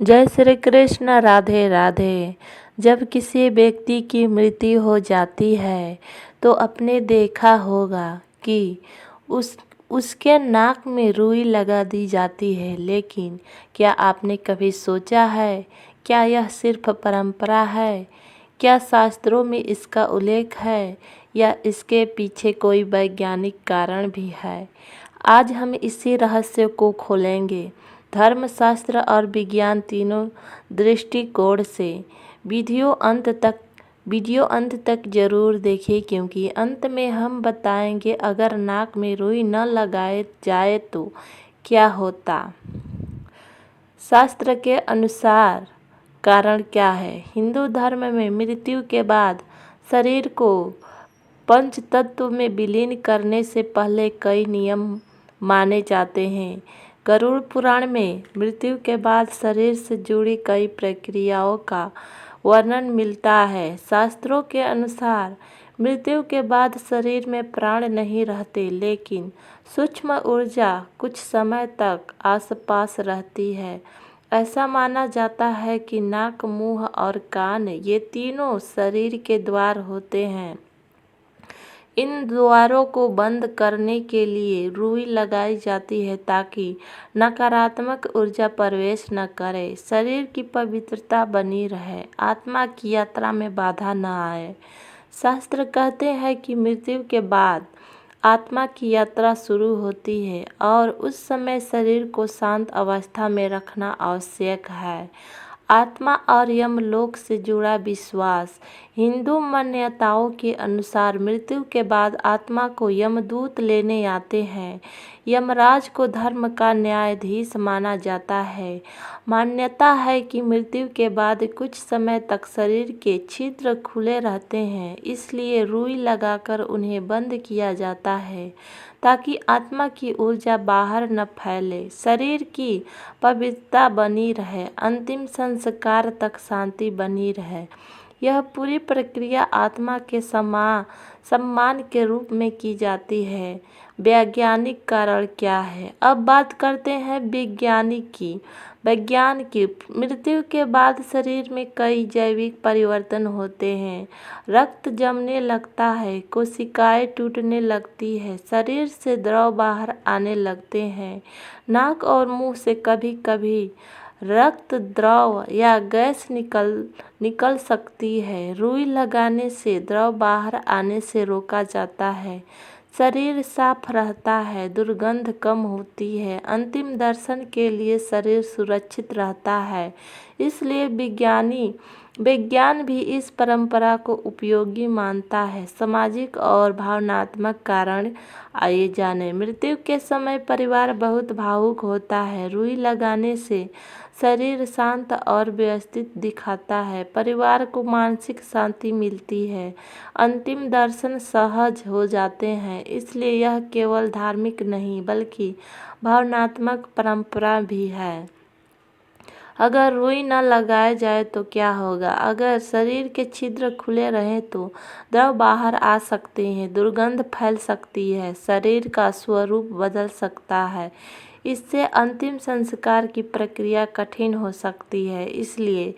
जय श्री कृष्ण। राधे राधे। जब किसी व्यक्ति की मृत्यु हो जाती है तो आपने देखा होगा कि उसके नाक में रुई लगा दी जाती है। लेकिन क्या आपने कभी सोचा है, क्या यह सिर्फ परंपरा है? क्या शास्त्रों में इसका उल्लेख है या इसके पीछे कोई वैज्ञानिक कारण भी है? आज हम इसी रहस्य को खोलेंगे। धर्मशास्त्र और विज्ञान तीनों दृष्टिकोण से। वीडियो अंत तक जरूर देखें, क्योंकि अंत में हम बताएंगे अगर नाक में रुई न लगाए जाए तो क्या होता। शास्त्र के अनुसार कारण क्या है? हिंदू धर्म में मृत्यु के बाद शरीर को पंचतत्व में विलीन करने से पहले कई नियम माने जाते हैं। गरुड़ पुराण में मृत्यु के बाद शरीर से जुड़ी कई प्रक्रियाओं का वर्णन मिलता है। शास्त्रों के अनुसार मृत्यु के बाद शरीर में प्राण नहीं रहते, लेकिन सूक्ष्म ऊर्जा कुछ समय तक आसपास रहती है। ऐसा माना जाता है कि नाक, मुंह और कान, ये तीनों शरीर के द्वार होते हैं। इन द्वारों को बंद करने के लिए रुई लगाई जाती है ताकि नकारात्मक ऊर्जा प्रवेश न करे, शरीर की पवित्रता बनी रहे, आत्मा की यात्रा में बाधा न आए। शास्त्र कहते हैं कि मृत्यु के बाद आत्मा की यात्रा शुरू होती है और उस समय शरीर को शांत अवस्था में रखना आवश्यक है। आत्मा और यमलोक से जुड़ा विश्वास। हिंदू मान्यताओं के अनुसार मृत्यु के बाद आत्मा को यमदूत लेने आते हैं। यमराज को धर्म का न्यायाधीश माना जाता है। मान्यता है कि मृत्यु के बाद कुछ समय तक शरीर के छिद्र खुले रहते हैं, इसलिए रुई लगाकर उन्हें बंद किया जाता है ताकि आत्मा की ऊर्जा बाहर न फैले, शरीर की पवित्रता बनी रहे, अंतिम संस्कार तक शांति बनी रहे। यह पूरी प्रक्रिया आत्मा के सम्मान के रूप में की जाती है। वैज्ञानिक कारण क्या है? अब बात करते हैं विज्ञान की। मृत्यु के बाद शरीर में कई जैविक परिवर्तन होते हैं। रक्त जमने लगता है, कोशिकाएं टूटने लगती है, शरीर से द्रव बाहर आने लगते हैं। नाक और मुंह से कभी कभी रक्त, द्रव या गैस निकल सकती है। रुई लगाने से द्रव बाहर आने से रोका जाता है, शरीर साफ रहता है, दुर्गंध कम होती है, अंतिम दर्शन के लिए शरीर सुरक्षित रहता है। इसलिए विज्ञान भी इस परंपरा को उपयोगी मानता है। सामाजिक और भावनात्मक कारण। आइए जानें। मृत्यु के समय परिवार बहुत भावुक होता है। रुई लगाने से शरीर शांत और व्यवस्थित दिखता है, परिवार को मानसिक शांति मिलती है, अंतिम दर्शन सहज हो जाते हैं। इसलिए यह केवल धार्मिक नहीं बल्कि भावनात्मक परंपरा भी है। अगर रुई न लगाए जाए तो क्या होगा? अगर शरीर के छिद्र खुले रहें तो द्रव बाहर आ सकते हैं, दुर्गंध फैल सकती है, शरीर का स्वरूप बदल सकता है। इससे अंतिम संस्कार की प्रक्रिया कठिन हो सकती है। इसलिए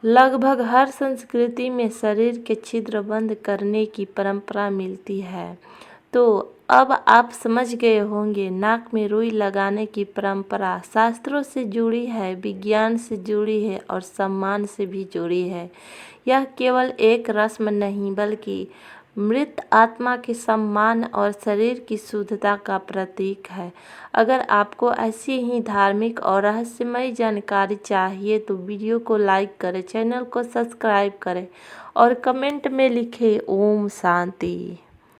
लगभग हर संस्कृति में शरीर के छिद्र बंद करने की परंपरा मिलती है। तो अब आप समझ गए होंगे, नाक में रुई लगाने की परंपरा शास्त्रों से जुड़ी है, विज्ञान से जुड़ी है और सम्मान से भी जुड़ी है। यह केवल एक रस्म नहीं बल्कि मृत आत्मा के सम्मान और शरीर की शुद्धता का प्रतीक है। अगर आपको ऐसी ही धार्मिक और रहस्यमय जानकारी चाहिए तो वीडियो को लाइक करें, चैनल को सब्सक्राइब करें और कमेंट में लिखें ओम शांति।